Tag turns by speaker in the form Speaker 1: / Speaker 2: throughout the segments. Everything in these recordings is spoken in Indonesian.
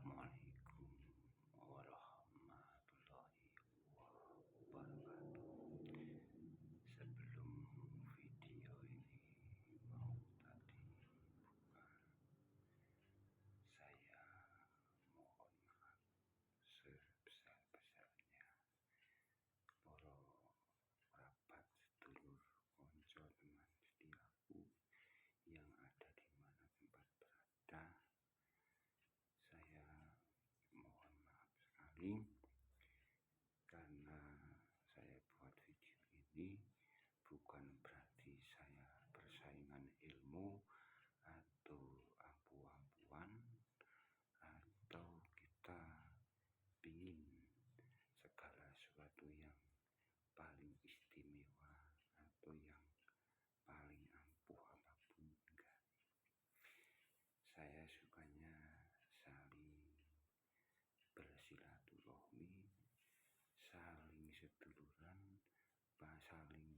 Speaker 1: Assalamualaikum warahmatullahi wabarakatuh. Sebelum video ini mau tadi buka, saya mohon maaf sebesar-besarnya para rapat sedulur konco teman setiaku yang ada di mana tempat berada. Saya mohon maaf sekali karena saya buat video ini bukan berarti saya persaingan ilmu atau ampu-ampuan atau kita ingin segala sesuatu yang paling istimewa atau yang paling ampuh apapun, enggak. Saya sukanya saling bersilaturahmi, saling seduluran, saling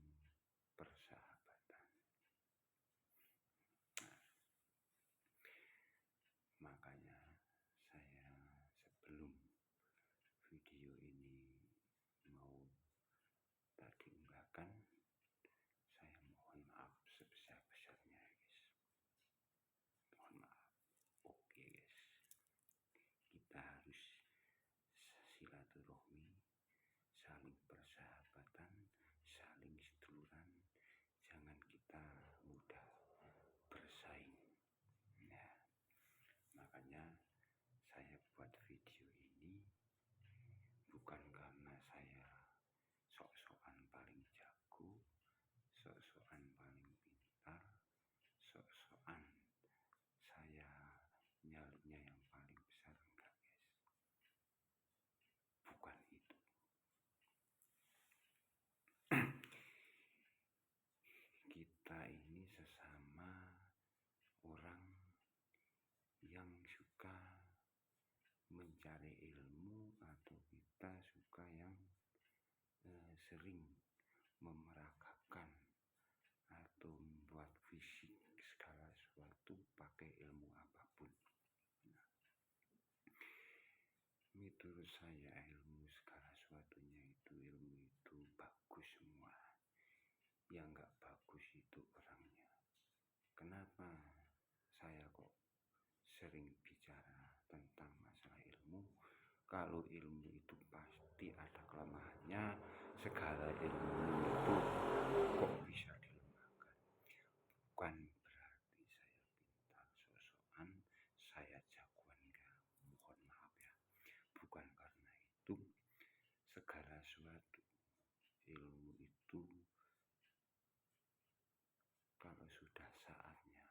Speaker 1: persahabatan. Makanya saya sebelum video ini mau tadi unggahkan, saya mohon maaf sebesar-besarnya guys. Mohon maaf. Oke guys, kita harus silaturahmi, saling persahabatan, saling seduluran. Jangan kita mudah bersaing. Nah, makanya saya buat video ini bukan karena saya sok-sokan paling jago, sok-sokan paling pintar, sok-sokan saya nyalinya yang paling besar, enggak guys. Bukan itu. Kita ini sesama orang yang suka mencari ilmu, atau kita suka yang sering memeragakan atau membuat fisik segala sesuatu pakai ilmu apapun. Nah, menurut saya ilmu segala sesuatunya ilmu itu bagus semua. Yang nggak bagus itu orangnya. Kenapa saya kok sering bicara tentang masalah ilmu? Kalau ilmu itu pasti ada kelemahannya. Segala ilmu itu kok bisa dilemahkan. Bukan berarti saya pintar sosokan, saya jagoan, enggak. Mohon maaf ya. Bukan karena itu. Segala sesuatu ilmu itu kalau sudah saatnya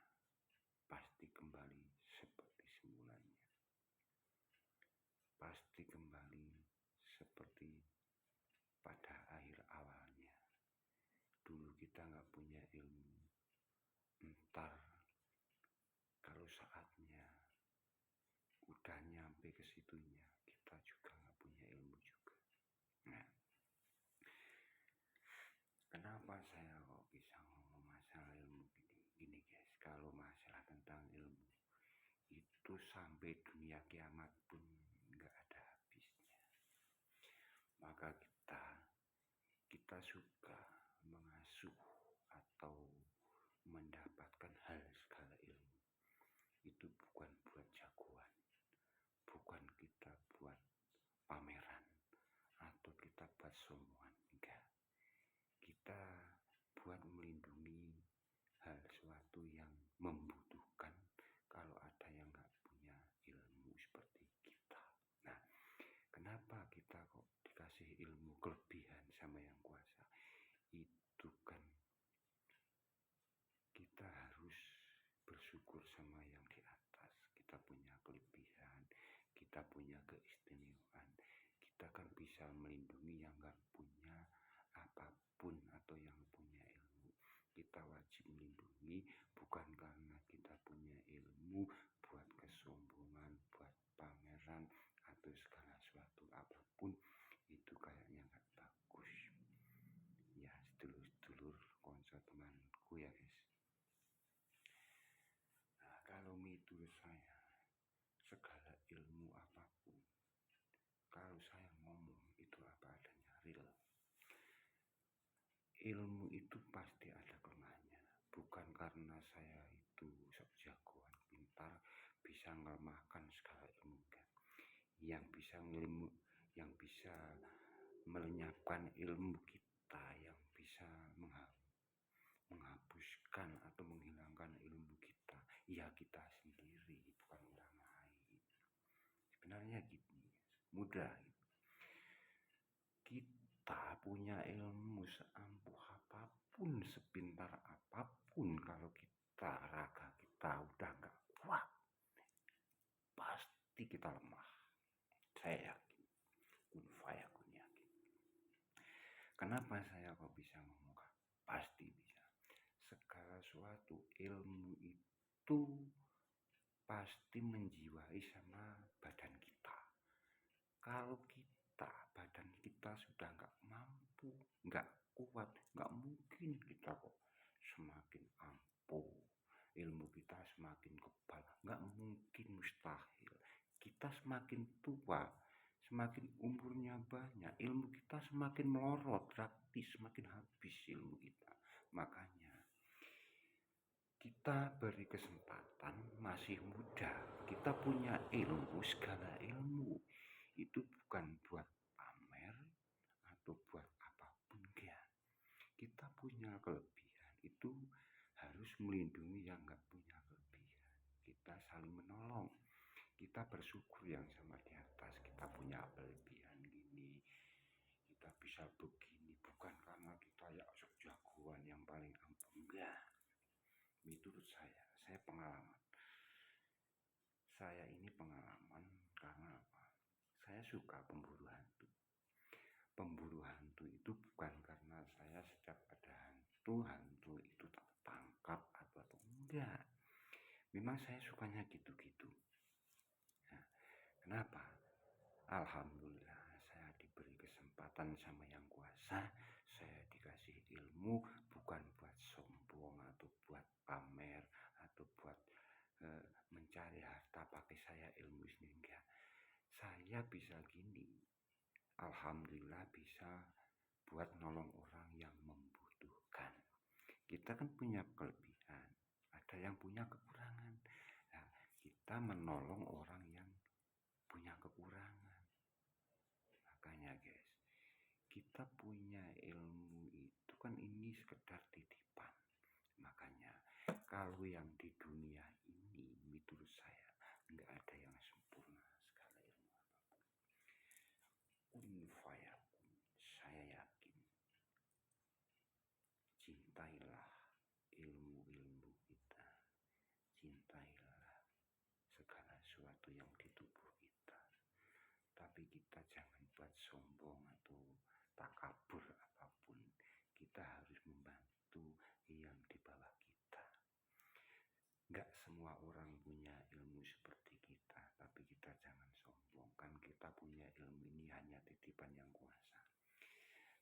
Speaker 1: pasti kembali seperti semulanya. Pasti kembali seperti pada akhir awalnya. Dulu kita nggak punya ilmu, entar kalau saatnya udah nyampe ke situnya, kita juga nggak punya ilmu juga. Nah, kenapa saya kok bisa ngomong masalah ilmu gini guys? Kalau masalah tentang ilmu itu sampai dunia kiamat pun nggak ada habisnya. Maka kita suka mengasuh atau mendapatkan hal segala ilmu itu bukan buat jagoan, bukan kita buat pameran atau kita buat sombongan, enggak. Kita buat melindungi hal sesuatu yang membutuhkan kalau ada yang nggak punya ilmu seperti kita. Nah, kenapa kita kok dikasih ilmu kelebihan sama yang kuasa? Itu kan kita harus bersyukur sama yang di atas. Kita punya kelebihan, kita punya keistimewaan. Kita kan bisa melindungi yang nggak punya apapun atau yang punya ilmu. Kita wajib melindungi bukan karena kita punya ilmu buat kesombongan, buat pameran atau segala sesuatu apapun. Itu kayaknya nggak bagus. Ya, sedulur-sedulur konco temanku ya guys. Nah, kalau menurut saya segala ilmu ilmu itu pasti ada kelemahannya. Bukan karena saya itu sok jagoan, pintar, bisa melemahkan segala ilmu kan. Yang bisa melenyapkan ilmu kita, yang bisa menghapuskan atau menghilangkan ilmu kita, ya kita sendiri, bukan orang lain. Sebenarnya gini, mudah. Kita punya ilmu seampuh apapun, sepintar apapun, kalau kita raga kita udah gak kuat, pasti kita lemah. Saya yakin, kun yakin. Kenapa saya kok bisa ngomong pasti bisa? Segala suatu ilmu itu pasti menjiwai sama badan kita. Kalau badan kita sudah nggak mampu, nggak kuat, nggak mungkin kita kok semakin ampuh, ilmu kita semakin kebal, nggak mungkin, mustahil. Kita semakin tua, semakin umurnya banyak, ilmu kita semakin melorot, praktis semakin habis ilmu kita. Makanya kita beri kesempatan, masih muda, kita punya ilmu, segala ilmu itu bukan buat pamer atau buat apapun ya. Kita punya kelebihan itu harus melindungi yang nggak punya kelebihan. Kita saling menolong, kita bersyukur yang sama di atas. Kita punya kelebihan gini, kita bisa begini, bukan karena kita ya jagoan yang paling ampuh, enggak. Menurut saya pengalaman. Saya ini pengalaman karena apa? Saya suka pemburu hantu. Pemburu hantu itu bukan karena saya setiap ada hantu itu tak tangkap atau enggak. Memang saya sukanya gitu-gitu. Nah, kenapa? Alhamdulillah saya diberi kesempatan sama yang kuasa. Saya dikasih ilmu bukan buat sombong atau buat pamer atau buat mencari harta pakai saya ilmu sendiri, enggak. Saya bisa gini, alhamdulillah bisa buat nolong orang yang membutuhkan. Kita kan punya kelebihan, ada yang punya kekurangan. Nah, kita menolong orang yang punya kekurangan. Makanya guys, kita punya ilmu itu kan ini sekedar titipan. Makanya kalau yang di dunia ini menurut saya nggak ada yang sempurna, segala ilmu apapun. Saya yakin. Cintailah ilmu-ilmu kita. Cintailah segala sesuatu yang di tubuh kita. Tapi kita jangan buat sombong atau takabur apapun. Kita harus membantu yang di bawah kita. Gak semua orang punya ilmu seperti kita, tapi kita jangan sombong. Kan kita punya ilmu ini hanya titipan yang kuasa.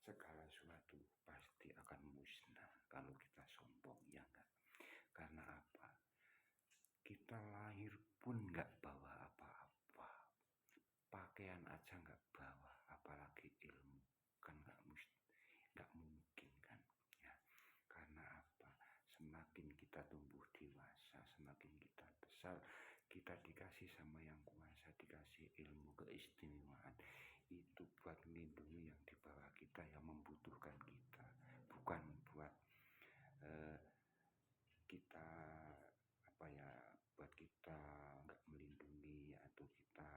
Speaker 1: Segala sesuatu pasti akan musnah kalau kita sombong, ya enggak? Karena apa? Kita lahir pun gak bawa apa-apa. Pakaian aja gak bawa, apalagi ilmu. Kan gak mungkin kan? Ya. Karena apa? Semakin kita tumbuh dewasa, semakin kita besar, kita dikasih sama yang kuasa, dikasih ilmu keistimewaan. Itu buat melindungi yang di bawah kita, yang membutuhkan kita, bukan buat kita buat kita nggak melindungi atau kita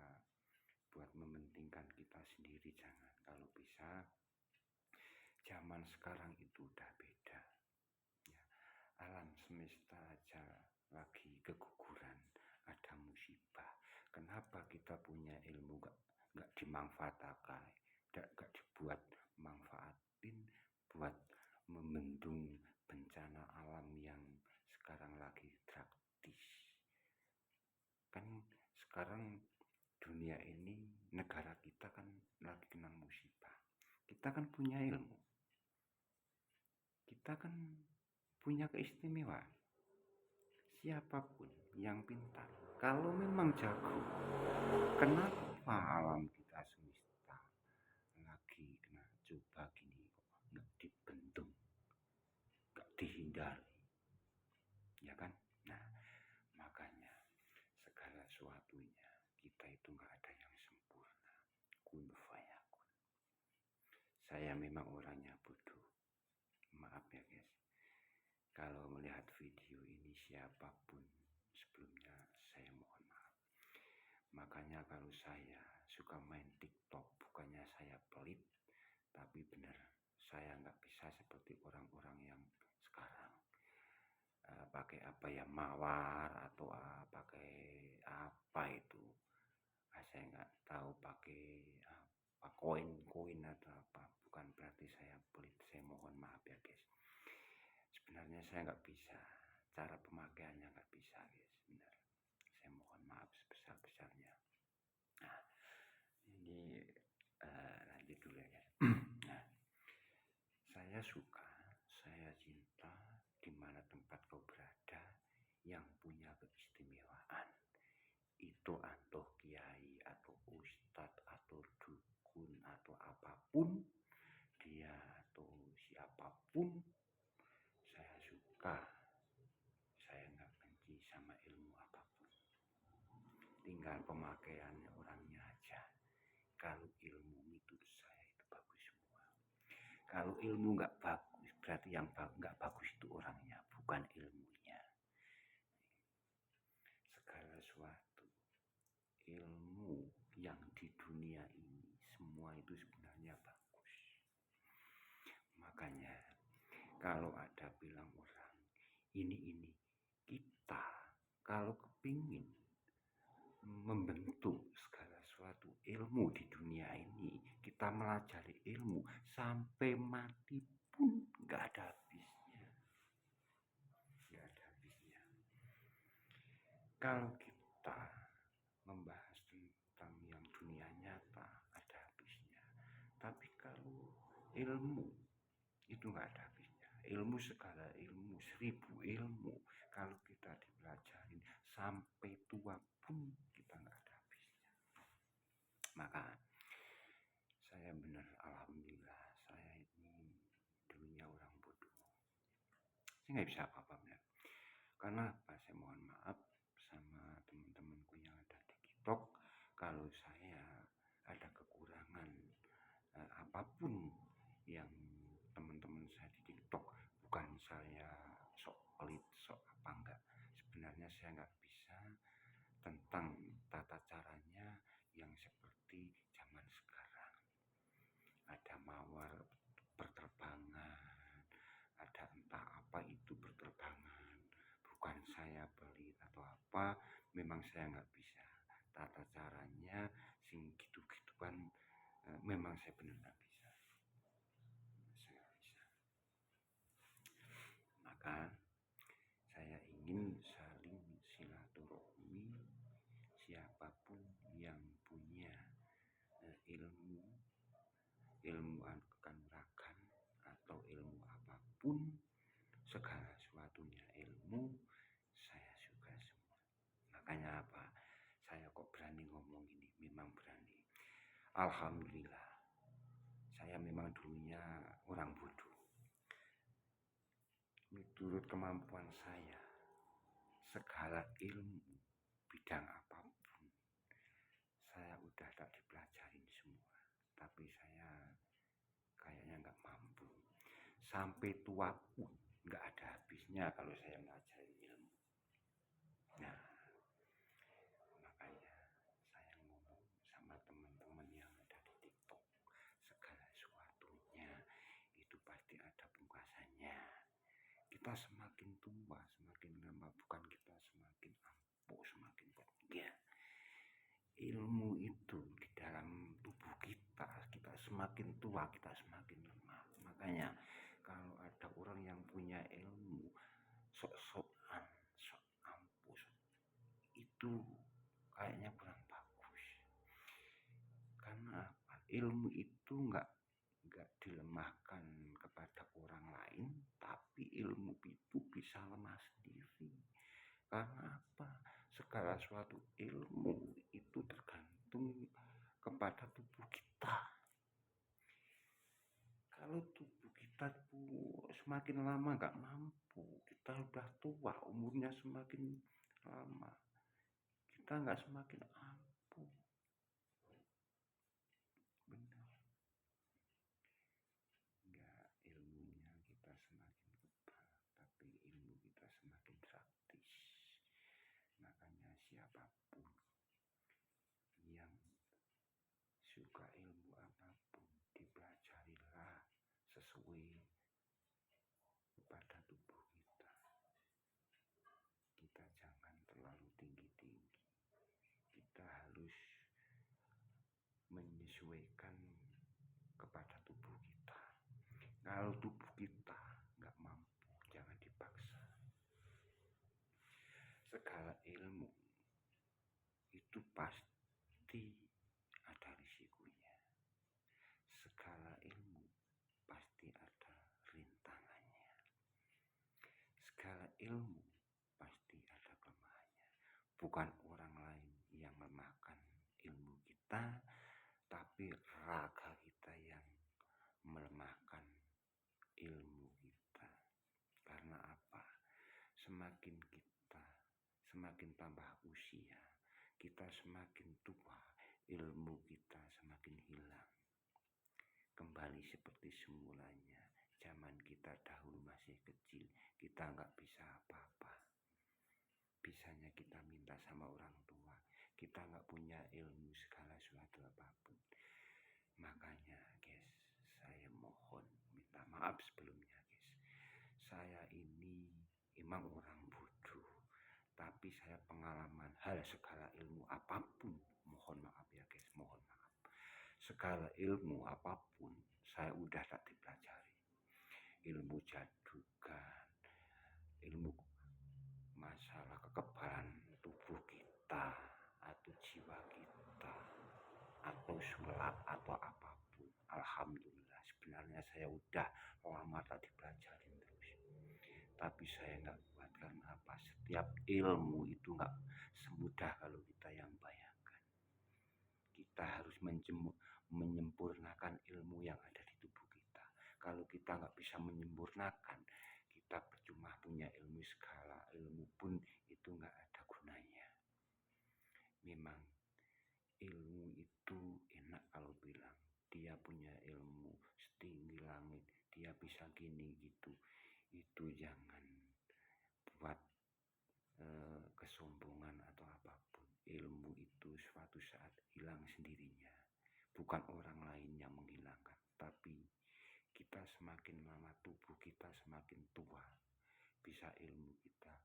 Speaker 1: buat mementingkan kita sendiri. Jangan. Kalau bisa, zaman sekarang itu udah beda ya. Alam semesta aja lagi keguguran, ada musibah. Kenapa kita punya ilmu nggak dimanfaatkan, nggak dibuat manfaatin buat membendung bencana alam yang sekarang lagi praktis. Kan sekarang dunia ini, negara kita kan lagi kena musibah. Kita kan punya ilmu, kita kan punya keistimewaan. Siapapun yang pintar, kalau memang jago, kenapa alam kita semesta lagi kena coba gini kok nggak dibendung? dihindari, ya kan? Nah, makanya segala sesuatunya kita itu nggak ada yang sempurna. Kun fayakun. Saya memang orangnya bodoh. Maaf ya guys. Kalau melihat video ini siapapun sebelumnya saya mohon maaf. Makanya kalau saya suka main TikTok, bukannya saya pelit, tapi benar saya nggak bisa seperti orang-orang yang sekarang pakai apa ya, mawar atau pakai apa itu, saya nggak tahu, pakai apa, koin-koin atau apa. Bukan berarti saya pelit, saya mohon maaf ya guys. Sebenarnya saya nggak bisa, cara pemakaiannya nggak bisa guys, benar. Saya mohon maaf sebesar-besarnya. Nah, ini lanjut dulu ya guys. Nah, saya suka, saya cinta di mana tempat kau berada yang punya keistimewaan. Itu atau kiai atau ustadz atau dukun atau apapun dia atau siapapun, saya suka. Saya nggak benci sama ilmu apapun. Tinggal pemakaiannya orangnya aja. Kalau ilmu menurut saya itu bagus semua. Kalau ilmu nggak bagus, berarti yang nggak bagus itu orangnya, bukan ilmunya. Segala sesuatu ilmu yang di dunia ini semua itu sebenarnya bagus. Makanya kalau ada bilang orang ini kita kalau kepingin membentuk segala sesuatu ilmu di dunia ini, kita melajari ilmu sampai mati pun nggak ada habisnya, nggak ada habisnya. Kalau kita membahas tentang yang dunia nyata ada habisnya, tapi kalau ilmu itu nggak ada habisnya. Ilmu segala ilmu, 1000 ilmu, kalau kita dipelajarin sampai tua pun kita nggak ada habisnya. Maka saya benar alhamdulillah, saya ini dulunya orang bodoh, saya nggak bisa apa-apa benar. Karena apa? Saya mohon maaf sama teman-temanku yang ada di TikTok kalau saya ada kekurangan apapun yang teman-teman saya di TikTok. Bukan saya sok pelit, sok apa enggak. Sebenarnya saya nggak bisa tentang tata caranya yang seperti zaman sekarang. Ada mawar berterbangan, ada entah apa itu berterbangan. Bukan saya pelit atau apa, memang saya nggak bisa. Tata caranya sing gitu-gituan memang saya benar nggak bisa. Saya nggak bisa. Maka saya ingin saling silaturahmi, siapapun yang punya ilmu kanuragan atau ilmu apapun, segala sesuatunya ilmu, saya suka semua. Makanya apa? Saya kok berani ngomong ini, memang berani. Alhamdulillah, saya memang dulunya orang bodoh. Menurut kemampuan saya, segala ilmu bidang apapun saya udah tak dipelajarin semua, tapi saya kayaknya nggak mampu. Sampai tua pun nggak ada habisnya kalau saya belajar ilmu. Nah, makanya saya ngomong sama teman-teman yang ada di TikTok, segala sesuatunya itu pasti ada pungkasannya. Kita semakin tua, semakin lama, bukan kita semakin ampuh, semakin bahagia. Ilmu itu di dalam tubuh kita, kita semakin tua, kita semakin lemah. Makanya kalau ada orang yang punya ilmu sok-sokan, sok ampuh, itu kayaknya kurang bagus. Karena apa? Ilmu itu nggak dilemahkan kepada orang lain, tapi ilmu itu bisa lemah sendiri. Karena apa? Segala suatu ilmu itu tergantung kepada tubuh kita. Kalau tubuh kita tuh semakin lama nggak mampu, kita udah tua, umurnya semakin lama, kita nggak semakin ampuh. Benar. Nggak, ilmunya kita semakin kebal, tapi ilmu kita semakin praktis. Makanya siapapun yang suka ilmu apapun, dipelajarilah sesuai kepada tubuh kita. Kita jangan terlalu tinggi-tinggi. Kita harus menyesuaikan kepada tubuh kita. Kalau tubuh kita nggak mampu, jangan dipaksa. Segala ilmu itu pasti ada risikonya. Segala ilmu pasti ada rintangannya. Segala ilmu pasti ada kelemahannya. Bukan orang lain yang melemahkan ilmu kita, tapi raga kita yang melemahkan ilmu kita. Karena apa? Semakin tambah usia, kita semakin tua, ilmu kita semakin hilang. Kembali seperti semulanya. Zaman kita dahulu masih kecil, kita nggak bisa apa-apa. Bisanya kita minta sama orang tua. Kita nggak punya ilmu segala sesuatu apapun. Makanya guys, saya mohon minta maaf sebelumnya guys. Saya ini emang orang bodoh, tapi saya pengalaman hal segala ilmu apapun. Mohon maaf ya guys, mohon maaf. Segala ilmu apapun saya udah tak dipelajari. Ilmu jadukan, ilmu masalah kekebalan tubuh kita atau jiwa kita atau sulap atau apapun. Alhamdulillah sebenarnya saya udah lama tak dipelajari terus. Tapi saya nggak kuat karena apa? Setiap ilmu itu nggak semudah kalau kita yang bayangkan. Kita harus menyempurnakan ilmu yang ada di tubuh kita. Kalau kita nggak bisa menyempurnakan, kita percuma punya ilmu segala ilmu pun itu nggak ada gunanya. Memang ilmu itu enak kalau bilang dia punya ilmu setinggi langit, dia bisa gini gitu. Itu jangan buat kesombongan atau apapun. Ilmu itu suatu saat hilang sendirinya. Bukan orang lain yang menghilangkan, tapi kita semakin lama tubuh kita semakin tua, bisa ilmu kita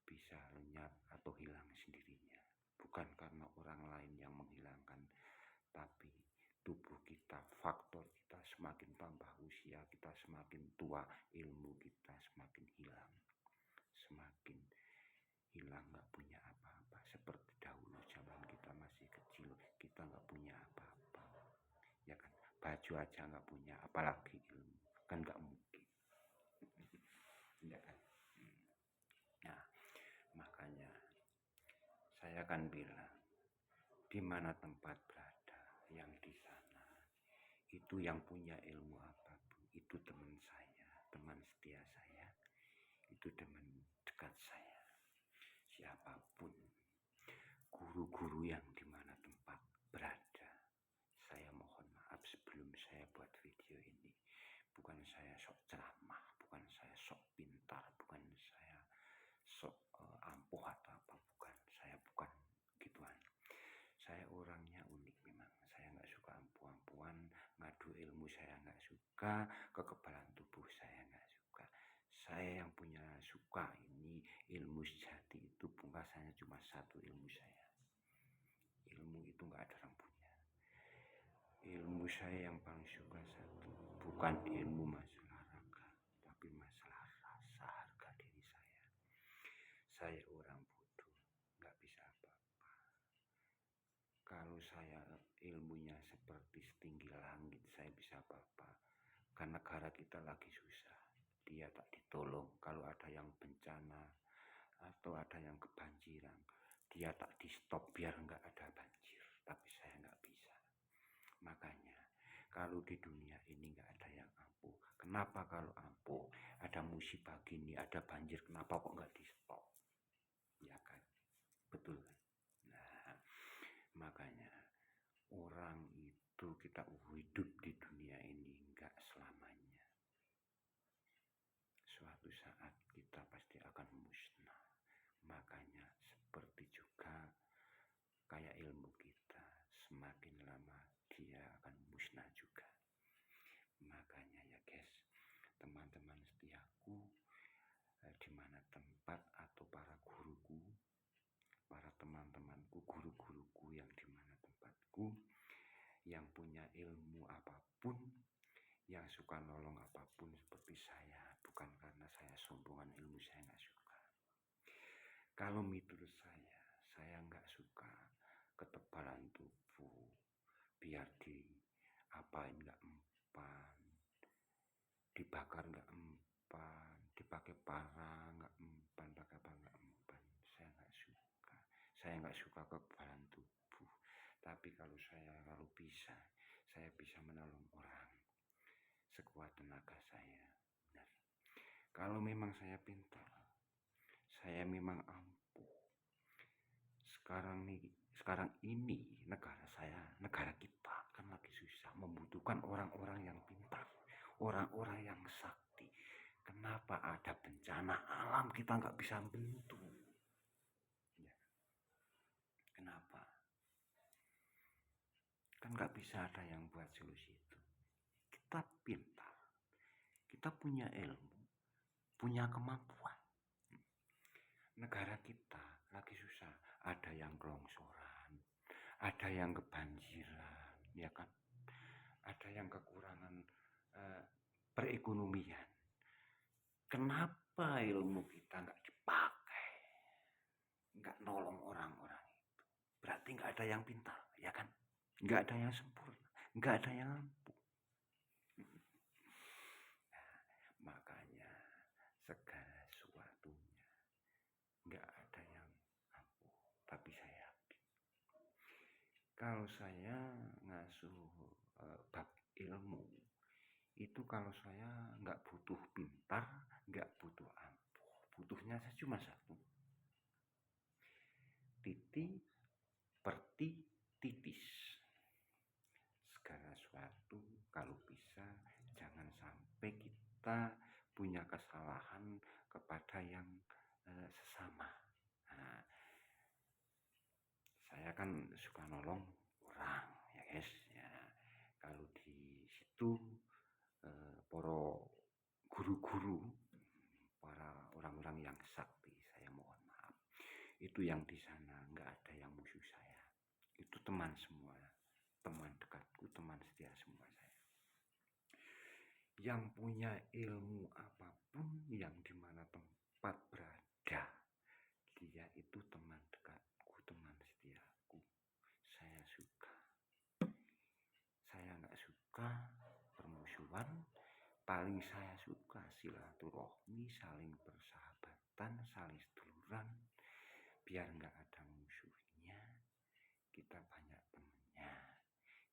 Speaker 1: bisa lenyap atau hilang sendirinya. Bukan karena orang lain yang menghilangkan, tapi tubuh kita, faktor kita semakin tambah usia, kita semakin tua, ilmu kita semakin hilang. Semakin hilang, nggak punya apa-apa. Seperti dahulu zaman kita masih kecil, kita nggak punya apa-apa. Ya kan, baju aja nggak punya, apalagi ilmu. Kan nggak mungkin. Ya kan. Nah, makanya saya kan bilang, di mana tempat berada, yang di sana itu yang punya ilmu apapun, itu teman saya, teman setia saya, itu teman dekat saya. Siapapun guru-guru yang di mana tempat berada, saya mohon maaf sebelum saya buat video ini. Bukan saya sok ceramah, bukan saya sok pintar, bukan saya sok ampuh atau apa, bukan. Saya bukan gituan. Saya orangnya unik memang. Saya nggak suka ampuh-ampuhan, ngadu ilmu saya nggak suka, kekebalan tubuh saya nggak suka. Saya yang punya suka ini ilmu sejati itu pungkasannya cuma satu, ilmu saya. Ilmu itu nggak ada rambutnya. Ilmu saya yang paling suka satu, bukan ilmu masalah raga, tapi masalah rasa harga diri saya. Saya orang bodoh, nggak bisa apa-apa. Kalau saya ilmunya seperti setinggi langit, saya bisa apa-apa. Karena negara kita lagi susah, dia tak ditolong. Kalau ada yang bencana atau ada yang kebanjiran, dia tak di stop biar nggak ada banjir. Tapi saya nggak bisa. Makanya Kalau di dunia ini nggak ada yang ampuh. Kenapa kalau ampuh? Ada musibah gini, ada banjir, kenapa kok nggak di stop? Ya kan? Betul kan? Nah, makanya orang itu kita hidup di dunia ini nggak selamanya. Suatu saat kita pasti akan musnah. Makanya seperti juga kayak ilmu kita, semakin lama dia akan musnah juga. Makanya ya guys, teman-teman setiaku, di mana tempat atau para guruku, para teman-temanku, guru-guruku yang di mana tempatku, yang punya ilmu apapun, yang suka nolong apapun seperti saya, bukan karena saya sombongan ilmu saya nggak suka. Kalau menurut saya nggak suka ketebalan tubuh, biar diapain nggak mempan, dibakar nggak mempan, dipakai parah nggak mempan, pakai apa nggak mempan. Saya nggak suka. Saya nggak suka ketebalan tubuh. Tapi kalau bisa, saya bisa menolong orang sekuat tenaga saya. Benar. Kalau memang saya pintar, saya memang ampuh. Sekarang ini negara kita kan lagi susah, membutuhkan orang-orang yang pintar, orang-orang yang sakti. Kenapa ada bencana alam kita nggak bisa bantu? Ya. Kenapa? Kan nggak bisa ada yang buat solusi itu. Kita pintar, kita punya ilmu, punya kemampuan. Negara kita lagi susah, ada yang kelongsoran, ada yang kebanjiran, ya kan? Ada yang kekurangan perekonomian. Kenapa ilmu kita nggak dipakai, nggak nolong orang-orang itu? Berarti nggak ada yang pintar, ya kan? Nggak ada yang sempurna, nggak ada yang ampuh. Nah, makanya segala sesuatunya nggak ada yang ampuh. Tapi saya yakin, kalau saya ngasuh bab ilmu, itu kalau saya nggak butuh pintar, nggak butuh ampuh, butuhnya saya cuma satu, titik perti titis. Segala sesuatu kalau bisa jangan sampai kita punya kesalahan kepada yang sesama. Nah, saya kan suka nolong orang ya guys ya. Kalau di situ para guru-guru, para orang-orang yang sakti, saya mohon maaf, itu yang di sana nggak ada yang musuh saya, itu teman semua, teman dekatku, teman setia semua saya. Yang punya ilmu apapun, yang dimana tempat berada, dia itu teman dekatku, teman setiaku. Saya suka. Saya nggak suka permusuhan. Paling saya suka silaturahmi, saling persahabatan, saling seduluran. Biar nggak ada musuhnya, kita banyak temannya.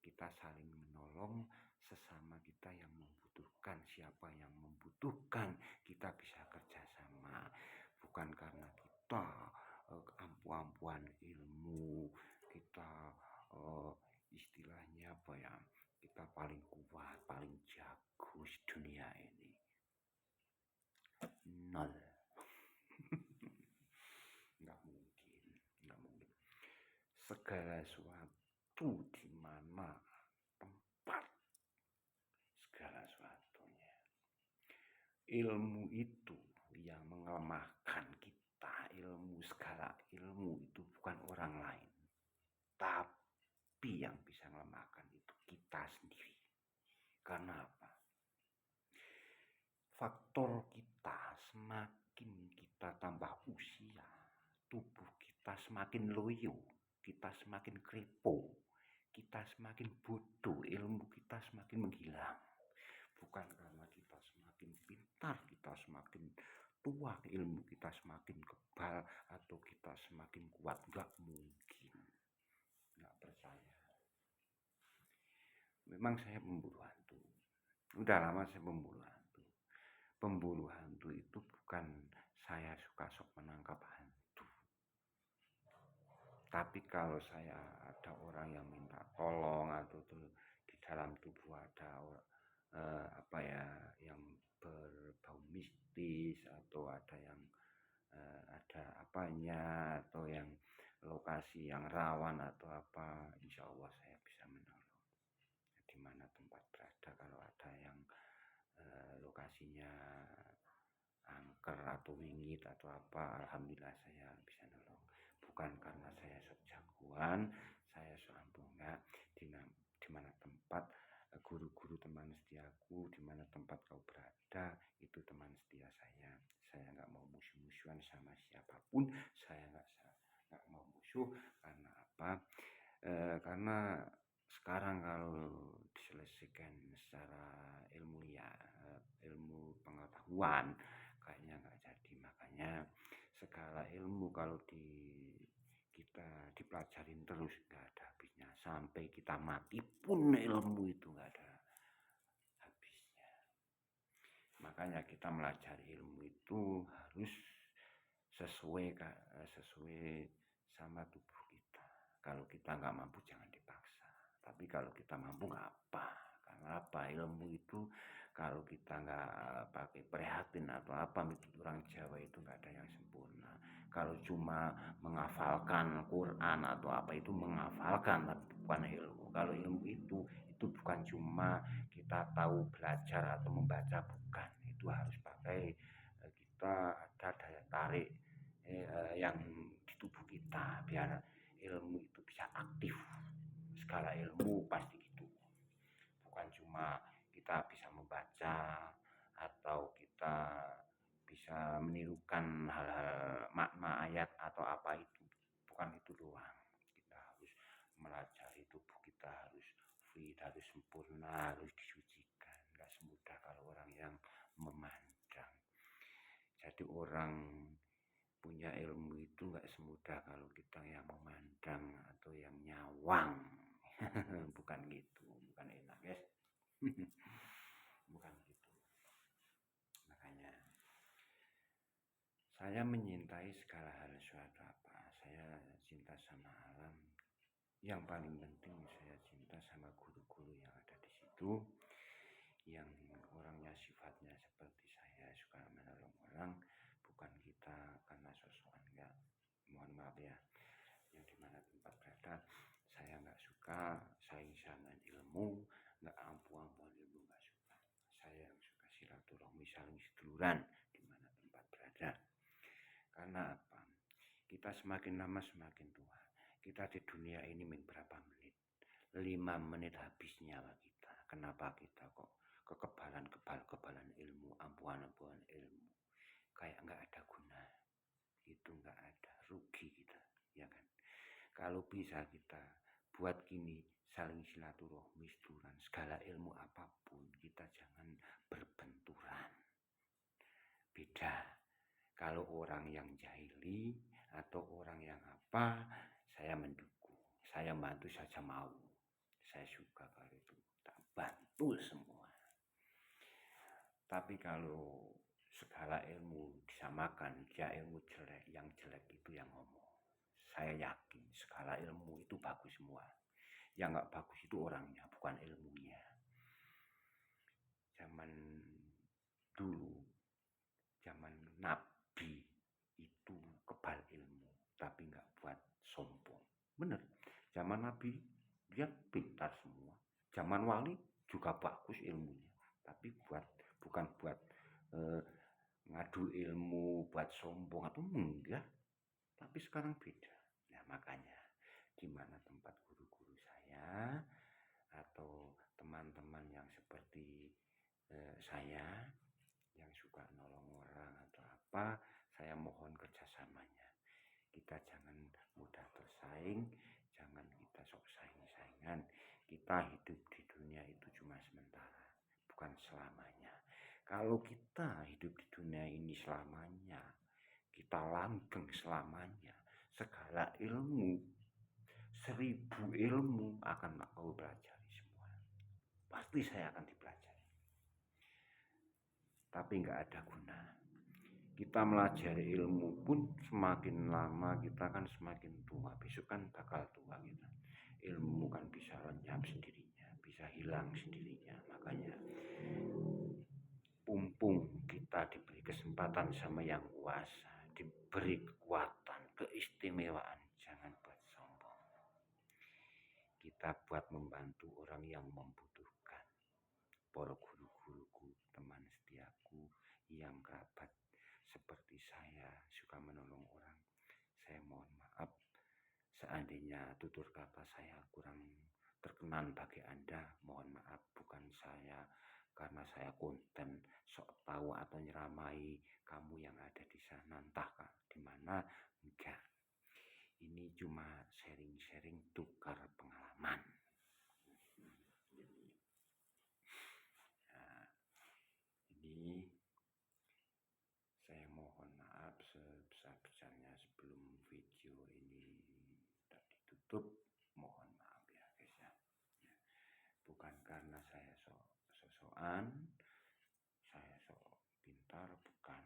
Speaker 1: Kita saling menolong sesama kita yang membutuhkan. Siapa yang membutuhkan, kita bisa kerjasama. Bukan karena kita ampuh-ampuhan ilmu, kita istilahnya apa ya, kita paling kuat, paling jago di dunia ini. Nol. Nggak mungkin, nggak mungkin. Segala sesuatu di mana tempat, segala sesuatunya. Ilmu itu yang melemahkan kita, segala ilmu itu bukan orang lain, tapi yang bisa melemahkan itu kita sendiri. Karena apa? Faktor kita, semakin kita tambah usia, tubuh kita semakin loyo, kita semakin krepo, kita semakin bodoh, ilmu kita semakin menghilang. Bukan karena kita semakin pintar, kita semakin tua, ilmu kita semakin kebal, atau kita semakin kuat. Nggak mungkin. Nggak percaya. Memang saya pemburu hantu. Udah lama saya pemburu hantu. Pemburu hantu itu bukan saya suka sok menangkap hantu. Tapi kalau saya ada orang yang minta tolong atau tuh di dalam tubuh ada apa ya yang berbau mistis atau ada yang ada apanya atau yang lokasi yang rawan atau apa, insya Allah saya bisa menolong. Di mana tempat berada kalau ada yang lokasinya angker atau wingit atau apa, alhamdulillah saya bisa nolong. Bukan karena saya sok jagoan, saya sok ampuh, enggak. Di mana tempat guru-guru teman setiaku, di mana tempat kau berada, itu teman setia saya. Saya nggak mau musuh-musuhan sama siapapun, saya nggak mau musuh. Karena apa? Karena sekarang kalau diselesaikan secara ilmiah, ilmu pengetahuan, kayaknya nggak jadi. Makanya segala ilmu kalau kita dipelajarin terus nggak ada habisnya, sampai kita mati pun ilmu itu nggak ada habisnya. Makanya kita melajari ilmu itu harus sesuai sama tubuh kita. Kalau kita nggak mampu jangan dipaksa. Tapi kalau kita mampu nggak apa. Karena apa? Ilmu itu kalau kita nggak pakai prihatin atau apa, orang Jawa itu nggak ada yang sempurna. Kalau cuma menghafalkan Quran atau apa itu menghafalkan, tapi bukan ilmu. Kalau ilmu itu bukan cuma kita tahu belajar atau membaca, bukan. Itu harus pakai kita ada daya tarik yang di tubuh kita biar ilmu itu bisa aktif. Segala ilmu pasti gitu, bukan cuma kita bisa membaca atau kita bisa menirukan hal-hal makna ayat atau apa, itu bukan itu doang. Kita harus melajari tubuh kita, harus fit, harus sempurna, harus disucikan. Nggak semudah kalau orang yang memandang. Jadi orang punya ilmu itu nggak semudah kalau kita yang memandang atau yang nyawang. Bukan gitu, bukan enak guys. Bukan gitu. Makanya saya menyintai segala hal suatu apa. Saya cinta sama alam. Yang paling penting saya cinta sama guru-guru yang ada di situ, yang orangnya sifatnya seperti saya, suka menolong orang. Bukan kita karena sosokan, enggak. Mohon maaf ya, yang dimana tempat berada saya nggak suka saing-saingan ilmu, nggak ampuh-ampuhan ilmu, nggak suka. Saya yang suka silaturahmi, saling seduluran di mana tempat berada. Karena apa? Kita semakin lama semakin tua. Kita di dunia ini berapa menit? 5 menit habis nyawa kita. Kenapa kita kok kekebalan ilmu, ampuhan ilmu, kayak nggak ada guna? Itu nggak ada, rugi kita, ya kan? Kalau bisa kita buat gini, saling silaturahmi, seduluran, segala ilmu apapun kita jangan berbenturan. Beda kalau orang yang jahili atau orang yang apa, saya mendukung, saya bantu saja mau. Saya suka kalau itu, tak bantu semua. Tapi kalau segala ilmu disamakan, dia ilmu jelek, yang jelek itu yang ngomong. Saya yakin segala ilmu itu bagus semua. Yang nggak bagus itu orangnya, bukan ilmunya. Zaman dulu, zaman Nabi itu kebal ilmu, tapi nggak buat sombong. Bener, zaman Nabi dia pintar semua. Zaman Wali juga bagus ilmunya, tapi bukan buat ngadu ilmu, buat sombong atau enggak. Tapi sekarang beda. Nah makanya di mana tempat guru-guru saya atau teman-teman yang seperti saya yang suka nolong orang atau apa, saya mohon kerjasamanya. Kita jangan mudah bersaing, jangan kita sok saing-saingan. Kita hidup di dunia itu cuma sementara, bukan selamanya. Kalau kita hidup di dunia ini selamanya, kita langgeng selamanya, segala ilmu, 1000 ilmu akan kau pelajari semua. pasti saya akan dipelajari. Tapi nggak ada guna. Kita melajari ilmu pun semakin lama kita kan semakin tua. Besok kan bakal tua kita. Ilmu kan bisa lenyap sendirinya, bisa hilang sendirinya. Makanya mumpung kita diberi kesempatan sama yang kuasa, diberi kekuatan, keistimewaan, jangan buat sombong. Kita buat membantu orang yang membutuhkan. Para guru-guruku, teman setiaku, yang kerabat seperti saya suka menolong orang. Saya mohon maaf seandainya tutur kata saya kurang berkenan bagi Anda. Mohon maaf, bukan saya karena saya konten sok tahu atau nyeramai kamu yang ada di sana entah di mana, enggak. Ini cuma sharing-sharing tukar pengalaman. Nah, ini saya mohon maaf sebesar-besarnya sebelum video ini tak ditutup. Mohon maaf ya guys ya. Bukan karena saya sok-sokan, saya sok pintar, bukan.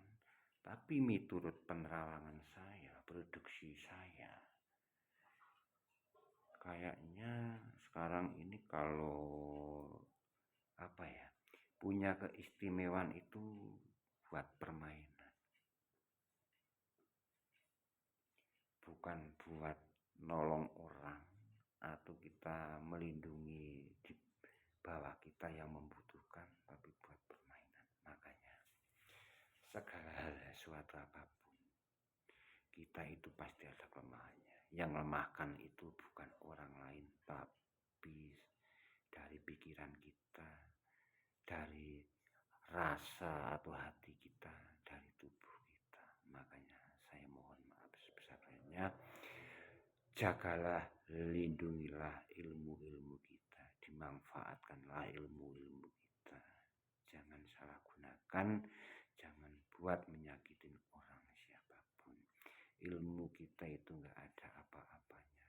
Speaker 1: Tapi menurut penerawangan saya, produksi saya, kayaknya sekarang ini kalau apa ya, punya keistimewaan itu buat permainan, bukan buat nolong orang atau kita melindungi di bawah kita yang membutuhkan, tapi buat permainan. Makanya segala sesuatu apapun kita itu pasti ada kelemahannya. Yang lemahkan itu bukan orang lain, tapi dari pikiran kita, dari rasa atau hati kita, dari tubuh kita. Makanya saya mohon maaf sebesar-besarnya, jagalah, lindungilah ilmu-ilmu kita, dimanfaatkanlah ilmu-ilmu kita. Jangan salah gunakan, jangan buat menyakitin orang siapapun. Ilmu kita itu nggak ada apa-apanya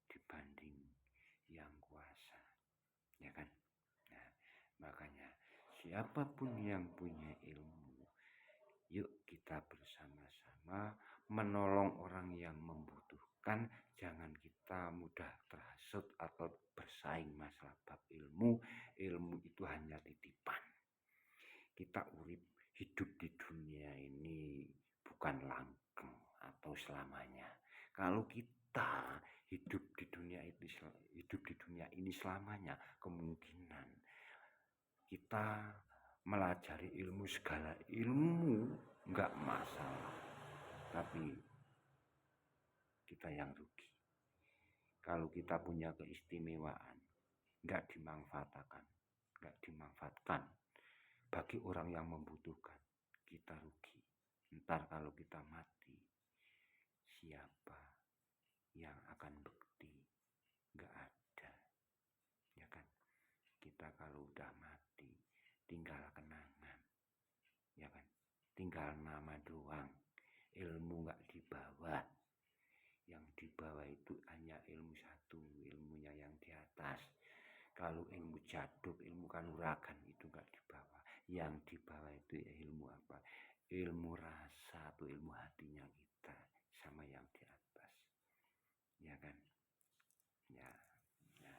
Speaker 1: dibanding yang kuasa, ya kan? Nah, makanya siapapun yang punya ilmu, yuk kita bersama-sama menolong orang yang membutuhkan. Jangan kita mudah terhasut atau bersaing masalah bab ilmu. Ilmu itu hanya titipan. Kita hidup di dunia ini bukan langgeng atau selamanya. Kalau kita hidup di dunia ini selamanya, kemungkinan kita melajari ilmu, segala ilmu enggak masalah, tapi kita yang rugi. Kalau kita punya keistimewaan enggak dimanfaatkan bagi orang yang membutuhkan, kita rugi. Ntar kalau kita mati, siapa yang akan bekti? Enggak ada, ya kan? Kita kalau udah mati tinggal kenangan, ya kan? Tinggal nama doang, ilmu enggak dibawa. Yang dibawa itu hanya ilmu satu, ilmunya yang di atas. Kalau ilmu jaduk, ilmu kanuragan itu enggak dibawa. Yang dibawa itu ilmu apa? Ilmu rasa atau ilmu hatinya kita sama yang di atas, ya kan? Ya, ya.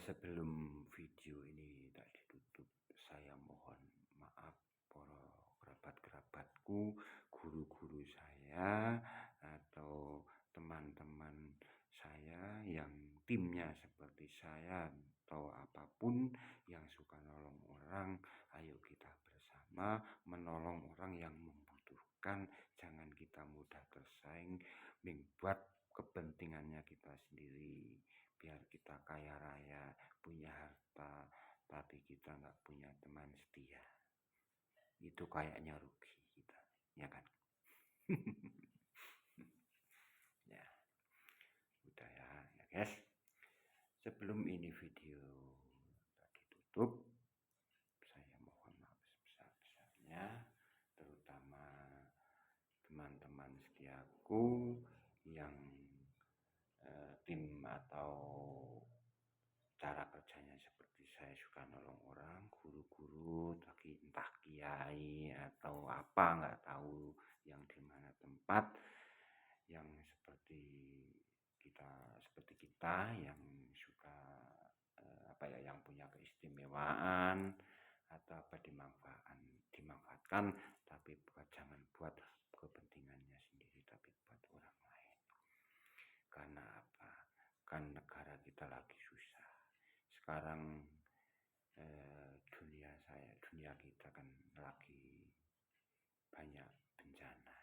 Speaker 1: Sebelum video ini tak ditutup, saya mohon maaf para kerabat-kerabatku, guru-guru saya atau teman-teman saya yang timnya seperti saya atau apapun yang suka nolong orang. Ayo kita bersama menolong orang yang membutuhkan. Jangan kita mudah tersaing membuat kepentingannya kita sendiri, biar kita kaya raya, punya harta, tapi kita nggak punya teman setia. Itu kayaknya rugi kita, ya kan? Ya, udah ya guys. Sebelum ini video tadi tutup, saya mohon maaf sebesar-besarnya, terutama teman-teman setiaku yang tim atau cara kerjanya seperti saya suka nolong orang, guru-guru, entah kiai atau apa nggak tahu yang di mana tempat yang seperti kita yang suka yang punya keistimewaan atau dimanfaatkan tapi jangan buat kepentingannya sendiri tapi buat orang lain. Karena apa? Kan negara kita lagi susah. Sekarang dunia kita kan lagi banyak bencana.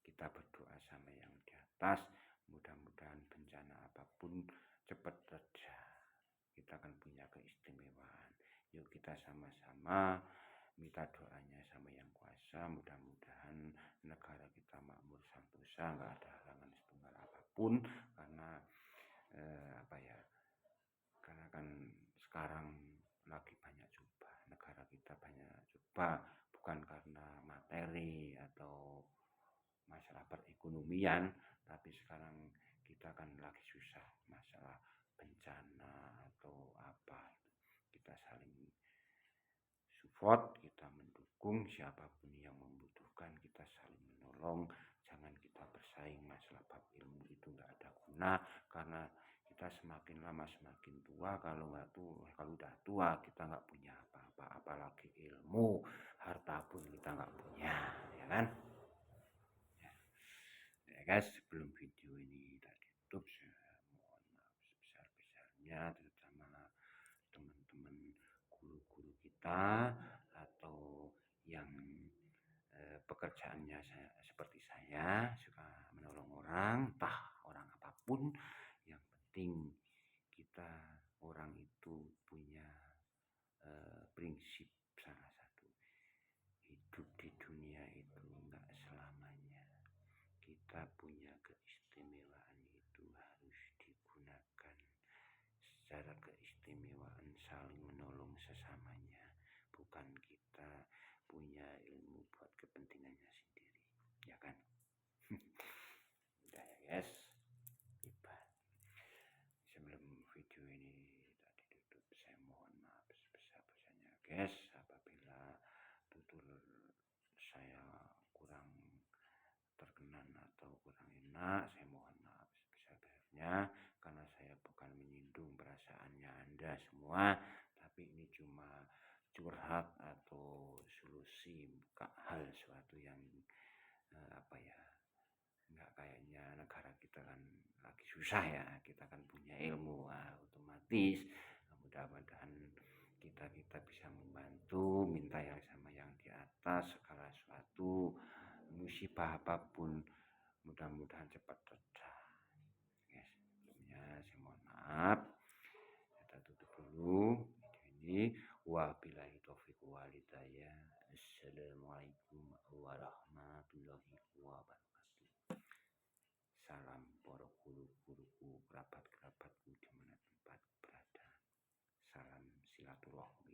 Speaker 1: Kita berdoa sama yang di atas, mudah-mudahan bencana apapun cepat reda. Kita kan punya keistimewaan. Yuk kita sama-sama minta doanya sama yang kuasa, mudah-mudahan negara kita makmur sentosa, nggak ada halangan setunggal apapun. Karena karena kan sekarang lagi banyak coba, negara kita banyak coba, bukan karena materi atau masalah perekonomian, tapi sekarang kita kan lagi susah masalah bencana atau apa. Kita saling support, kita mendukung siapapun yang membutuhkan, kita saling menolong. Jangan kita bersaing masalah bab ilmu, itu nggak ada guna, karena kita semakin lama semakin tua. Kalau udah tua kita nggak punya apa-apa, apalagi ilmu, harta pun kita nggak punya, ya kan? Ya guys, sebelum video ini tak tutup, saya mohon maaf sebesar-besarnya terutama teman-teman guru-guru kita atau yang pekerjaannya seperti saya suka menolong orang, entah orang apapun. Yang penting kita orang itu punya prinsip salah satu, hidup di dunia itu enggak selamanya. Kita punya keistimewaan itu harus digunakan secara keistimewaan, saling menolong sesamanya, bukan kita punya ilmu buat kepentingannya sendiri, ya kan? Udah ya guys, hebat. Sebelum video ini tadi tutup, saya mohon maaf sebesar-besarnya guys apabila tutur saya kurang terkenan atau kurang enak. Saya mohon maaf sebesar-besarnya karena saya bukan menyinggung perasaannya Anda semua, tapi ini cuma curhat atau solusi buka hal suatu yang nggak kayaknya negara kita kan lagi susah ya, kita kan punya ilmu, otomatis mudah-mudahan kita bisa membantu, minta yang sama yang di atas, segala sesuatu musibah apapun mudah-mudahan cepat reda. Yes, sebelumnya saya mohon maaf, kita tutup dulu video ini. Wabillahi taufiq wal hidayah. Assalamualaikum warahmatullahi wabarakatuh. Salam para guru-guruku, kerabat-kerabatku di mana tempat berada. Salam silaturahmi.